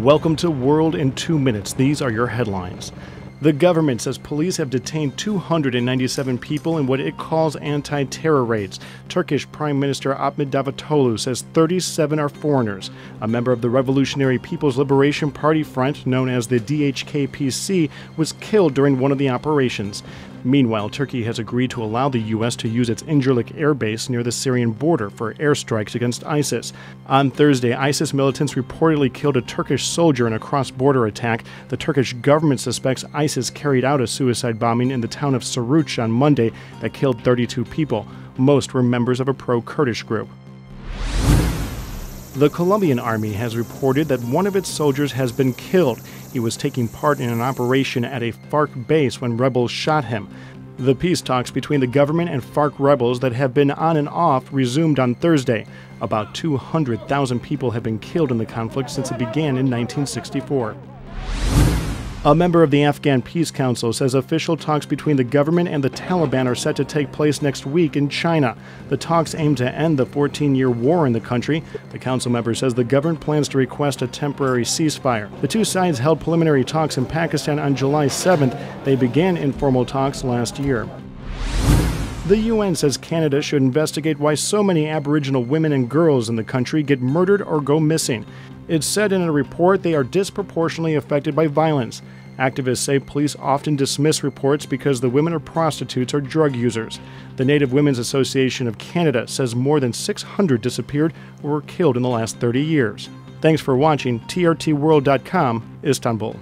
Welcome to World in 2 Minutes. These are your headlines. The government says police have detained 297 people in what it calls anti-terror raids. Turkish Prime Minister Ahmet Davutoglu says 37 are foreigners. A member of the Revolutionary People's Liberation Party Front, known as the DHKP-C, was killed during one of the operations. Meanwhile, Turkey has agreed to allow the U.S. to use its Incirlik air base near the Syrian border for airstrikes against ISIS. On Thursday, ISIS militants reportedly killed a Turkish soldier in a cross-border attack. The Turkish government suspects ISIS carried out a suicide bombing in the town of Suruc on Monday that killed 32 people. Most were members of a pro-Kurdish group. The Colombian army has reported that one of its soldiers has been killed. He was taking part in an operation at a FARC base when rebels shot him. The peace talks between the government and FARC rebels that have been on and off resumed on Thursday. About 200,000 people have been killed in the conflict since it began in 1964. A member of the Afghan Peace Council says official talks between the government and the Taliban are set to take place next week in China. The talks aim to end the 14-year war in the country. The council member says the government plans to request a temporary ceasefire. The two sides held preliminary talks in Pakistan on July 7th. They began informal talks last year. The UN says Canada should investigate why so many Aboriginal women and girls in the country get murdered or go missing. It's said in a report they are disproportionately affected by violence. Activists say police often dismiss reports because the women are prostitutes or drug users. The Native Women's Association of Canada says more than 600 disappeared or were killed in the last 30 years. Thanks for watching. TRTworld.com, Istanbul.